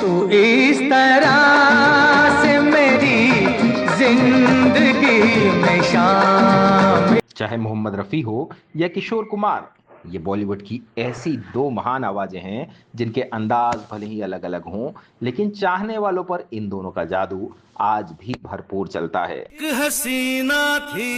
तू इस तरह से मेरी जिंदगी में शामिल। चाहे मोहम्मद रफ़ी हो या किशोर कुमार, ये बॉलीवुड की ऐसी दो महान आवाजें हैं जिनके अंदाज भले ही अलग अलग हों, लेकिन चाहने वालों पर इन दोनों का जादू आज भी भरपूर चलता है। एक हसीना थी,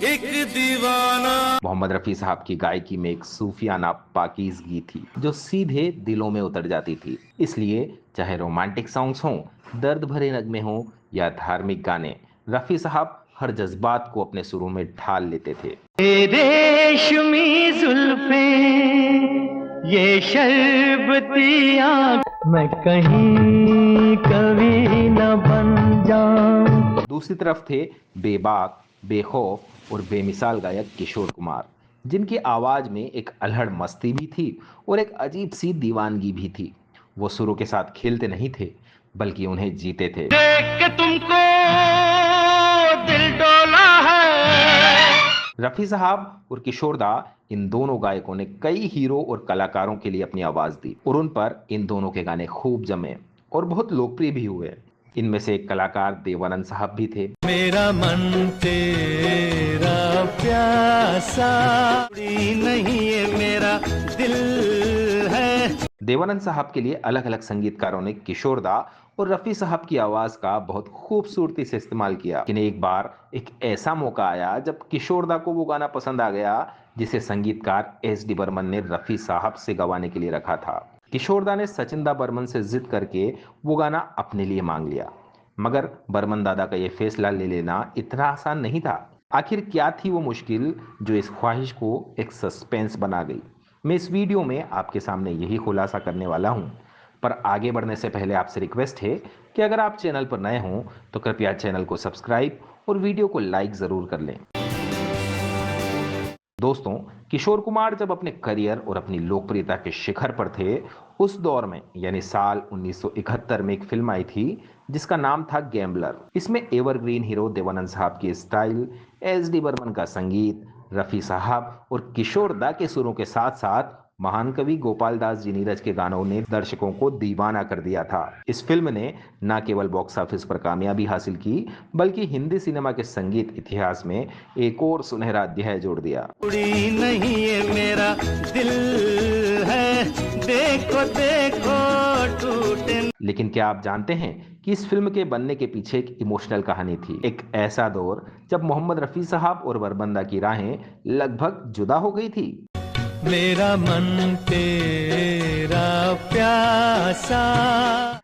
एक दीवाना। मोहम्मद रफ़ी साहब की गायकी में एक सूफियाना पाकीज़गी थी जो सीधे दिलों में उतर जाती थी। इसलिए चाहे रोमांटिक सॉन्ग्स हों, दर्द भरे नगमे हों या धार्मिक गाने, रफ़ी साहब हर जज्बात को अपने सुरों में ढाल लेते थे। रेशमी जुल्फें, ये शर्बती आँख, मैं कहीं कभी न बन जाऊं। दूसरी तरफ थे बेबाक, बेखौफ और बेमिसाल गायक किशोर कुमार, जिनकी आवाज में एक अल्हड़ मस्ती भी थी और एक अजीब सी दीवानगी भी थी। वो सुरों के साथ खेलते नहीं थे, बल्कि उन्हें जीते थे। देख के तुमको दिल डोला है। रफ़ी साहब और किशोर दा, इन दोनों गायकों ने कई हीरो और कलाकारों के लिए अपनी आवाज दी और उन पर इन दोनों के गाने खूब जमे और बहुत लोकप्रिय भी हुए। इनमें से एक कलाकार देवानंद साहब भी थे। मेरा मन तेरा प्यासा नहीं है, मेरा दिल है। देवानंद साहब के लिए अलग अलग संगीतकारों ने किशोर दा और रफ़ी साहब की आवाज का बहुत खूबसूरती से इस्तेमाल किया। लेकिन एक बार एक ऐसा मौका आया जब किशोर दा को वो गाना पसंद आ गया जिसे संगीतकार एस.डी. बर्मन ने रफ़ी साहब से गवाने के लिए रखा था। किशोर दा ने सचिन दा बर्मन से जिद करके वो गाना अपने लिए मांग लिया, मगर बर्मन दादा का ये फैसला ले लेना इतना आसान नहीं था। आखिर क्या थी वो मुश्किल जो इस ख्वाहिश को एक सस्पेंस बना गई? मैं इस वीडियो में आपके सामने यही खुलासा करने वाला हूं। पर आगे बढ़ने से पहले आपसे रिक्वेस्ट है कि अगर आप चैनल पर नए हों तो कृपया चैनल को सब्सक्राइब और वीडियो को लाइक जरूर कर लें। दोस्तों, किशोर कुमार जब अपने करियर और अपनी लोकप्रियता के शिखर पर थे, उस दौर में यानी साल 1971 में एक फिल्म आई थी जिसका नाम था गैम्बलर। इसमें एवरग्रीन हीरो देवानंद साहब की स्टाइल, एस.डी. बर्मन का संगीत, रफ़ी साहब और किशोर दा के सुरों के साथ साथ महान कवि गोपाल दास जी नीरज के गानों ने दर्शकों को दीवाना कर दिया था। इस फिल्म ने न केवल बॉक्स ऑफिस पर कामयाबी हासिल की, बल्कि हिंदी सिनेमा के संगीत इतिहास में एक और सुनहरा अध्याय जोड़ दिया। नहीं है, मेरा दिल है, देखो देखो टूटे। लेकिन क्या आप जानते हैं कि इस फिल्म के बनने के पीछे एक इमोशनल कहानी थी? एक ऐसा दौर जब मोहम्मद रफ़ी साहब और बर्मन दा की राहें लगभग जुदा हो गई थी। मेरा मन तेरा प्यासा।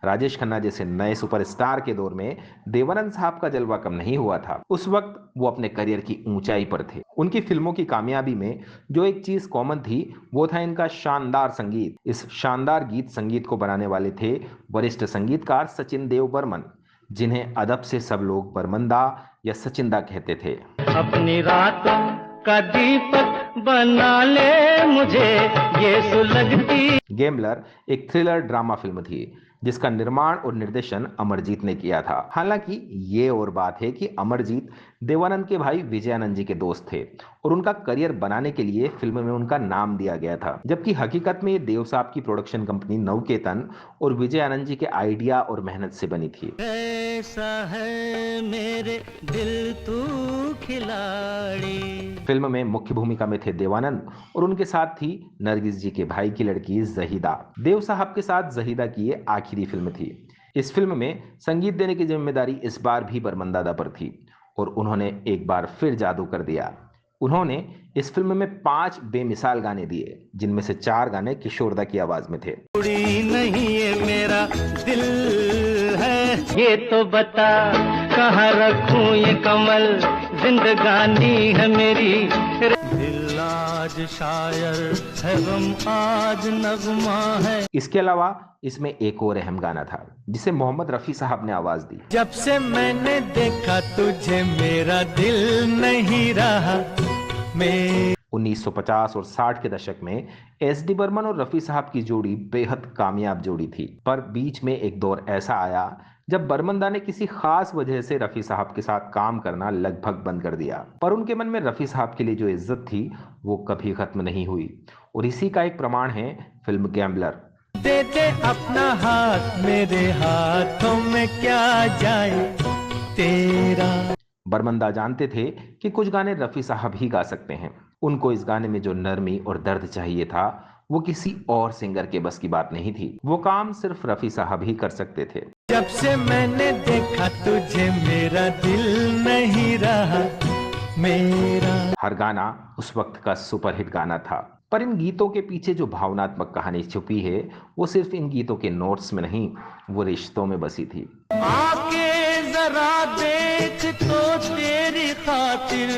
राजेश खन्ना जैसे नए सुपरस्टार के दौर में देवानंद साहब का जलवा कम नहीं हुआ था। उस वक्त वो अपने करियर की ऊंचाई पर थे। उनकी फिल्मों की कामयाबी में जो एक चीज कॉमन थी वो था इनका शानदार संगीत। इस शानदार गीत संगीत को बनाने वाले थे वरिष्ठ संगीतकार सचिन देव बर्मन, जिन्हें अदब से सब लोग बर्मन दा या सचिन दा कहते थे। अपनी रातों का दीपक बना ले मुझे ये सुलगती। गैम्बलर एक थ्रिलर ड्रामा फिल्म थी जिसका निर्माण और निर्देशन अमरजीत ने किया था। हालांकि ये और बात है कि अमरजीत देवानंद के भाई विजयानंद जी के दोस्त थे और उनका करियर बनाने के लिए फिल्म में उनका नाम दिया गया था, जबकि हकीकत में ये देव साहब की प्रोडक्शन कंपनी नवकेतन और विजयानंद जी के आइडिया और मेहनत से बनी थी। ऐसा है मेरे दिल तू खिलाड़ी। फिल्म में मुख्य भूमिका में थे देवानंद और उनके साथ थी नरगिस जी के भाई की लड़की जहीदा। देव साहब के साथ जहीदा की ये आखिरी फिल्म थी। इस फिल्म में संगीत देने की जिम्मेदारी इस बार भी बर्मन दादा पर थी और उन्होंने एक बार फिर जादू कर दिया। उन्होंने इस फिल्म में 5 बेमिसाल गाने दिए, जिनमें से 4 गाने किशोर दा की आवाज में थे। नहीं है, मेरा दिल है, ये तो बता कहाँ रखूं ये कमल, जिंदगानी है मेरी। दिल आज शायर है, गम आज नगमा है। इसके अलावा इसमें एक और अहम गाना था जिसे मोहम्मद रफ़ी साहब ने आवाज दी। जब से मैंने देखा तुझे मेरा दिल नहीं रहा। 1950 और 60 के दशक में एस.डी. बर्मन और रफ़ी साहब की जोड़ी बेहद कामयाब जोड़ी थी, पर बीच में एक दौर ऐसा आया जब बर्मन दा ने किसी खास वजह से रफ़ी साहब के साथ काम करना लगभग बंद कर दिया। पर उनके मन में रफ़ी साहब के लिए जो इज्जत थी वो कभी खत्म नहीं हुई और इसी का एक प्रमाण है फिल्म गैम्बलर, दे दे अपना हाथ, मेरे हाथों में क्या जाए तेरा। बरमंदा जानते थे कि कुछ गाने रफी साहब ही गा सकते हैं। उनको इस गाने में जो नरमी और दर्द चाहिए था वो किसी और सिंगर के बस की बात नहीं थी। वो काम सिर्फ रफी साहब ही कर सकते थे। जब से मैंने देखा तुझे मेरा दिल नहीं रहा मेरा। हर गाना उस वक्त का सुपरहिट गाना था, पर इन गीतों के पीछे जो भावनात्मक कहानी छुपी है वो सिर्फ इन गीतों के नोट्स में नहीं, वो रिश्तों में बसी थी। आके जरा देख तो तेरी खातिर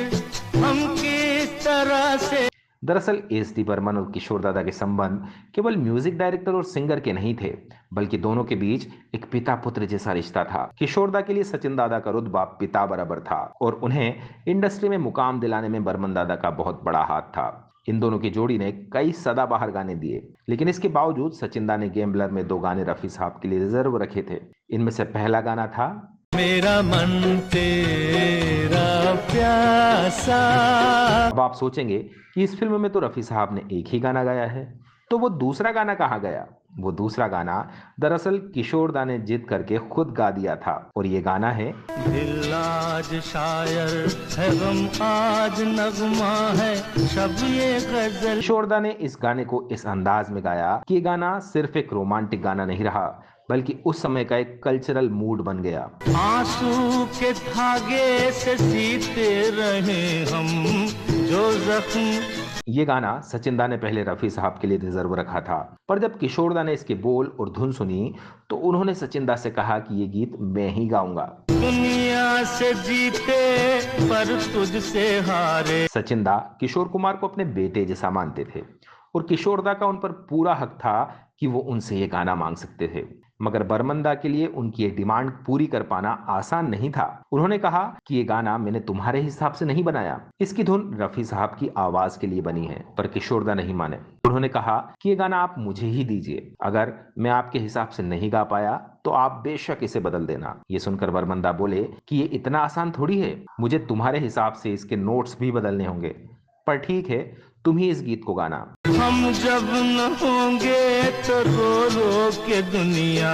हम किस तरह से। दरअसल एस डी बर्मन और किशोर दादा के संबंध केवल म्यूजिक डायरेक्टर और सिंगर के नहीं थे, बल्कि दोनों के बीच एक पिता पुत्र जैसा रिश्ता था। किशोर दा के लिए सचिन दादा का रुतबा पिता बराबर था और उन्हें इंडस्ट्री में मुकाम दिलाने में बर्मन दादा का बहुत बड़ा हाथ था। इन दोनों की जोड़ी ने कई सदाबहार गाने दिए, लेकिन इसके बावजूद सचिन दा ने गैम्बलर में 2 गाने रफी साहब के लिए रिजर्व रखे थे। इनमें से पहला गाना था मेरा मन तेरा प्यासा। अब आप सोचेंगे कि इस फिल्म में तो रफी साहब ने एक ही गाना गाया है, तो वो दूसरा गाना कहाँ गया? वो दूसरा गाना दरअसल किशोर दा ने जिद करके खुद गा दिया था और ये गाना है दिल आज शायर है, गम आज नगमा है, शब ये गजल। किशोर दा ने इस गाने को इस अंदाज में गाया कि ये गाना सिर्फ एक रोमांटिक गाना नहीं रहा, बल्कि उस समय का एक कल्चरल मूड बन गया। आंसू के धागे से सीते रहे हम जो जख्म। ये गाना सचिन दा ने पहले रफी साहब के लिए रिजर्व रखा था, पर जब किशोर दा ने इसके बोल और धुन सुनी तो उन्होंने सचिन दा से कहा कि ये गीत मैं ही गाऊंगा। दुनिया से जीते पर तुझसे हारे। सचिन दा किशोर कुमार को अपने बेटे जैसा मानते थे और किशोर दा का उन पर पूरा हक था कि वो उनसे ये गाना मांग सकते थे, मगर बर्मन दा के लिए उनकी ये डिमांड पूरी कर पाना आसान नहीं था। उन्होंने कहा कि ये गाना मैंने तुम्हारे हिसाब से नहीं बनाया, इसकी धुन रफी साहब की आवाज के लिए बनी है। पर किशोर दा नहीं माने। उन्होंने कहा कि ये गाना आप मुझे ही दीजिए, अगर मैं आपके हिसाब से नहीं गा पाया तो आप बेशक इसे बदल देना। ये सुनकर बर्मन दा बोले कि ये इतना आसान थोड़ी है, मुझे तुम्हारे हिसाब से इसके नोट्स भी बदलने होंगे, पर ठीक है तुम ही इस गीत को गाना। हम जब न होंगे तो रो रो के दुनिया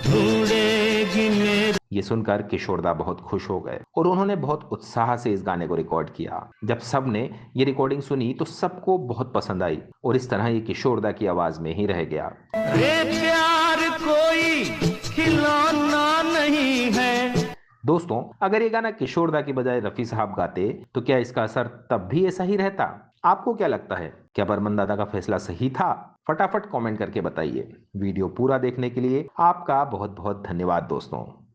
ढूंढेगी मेरे। ये सुनकर किशोर दा बहुत खुश हो गए और उन्होंने बहुत उत्साह से इस गाने को रिकॉर्ड किया। जब सबने ये रिकॉर्डिंग सुनी तो सबको बहुत पसंद आई और इस तरह ये किशोर दा की आवाज में ही रह गया। रे प्यार कोई खिलौना नहीं है। दोस्तों, अगर ये गाना किशोर दा की बजाय रफी साहब गाते तो क्या इसका असर तब भी ऐसा ही रहता? आपको क्या लगता है, क्या बर्मन दादा का फैसला सही था? फटाफट कमेंट करके बताइए। वीडियो पूरा देखने के लिए आपका बहुत बहुत धन्यवाद दोस्तों।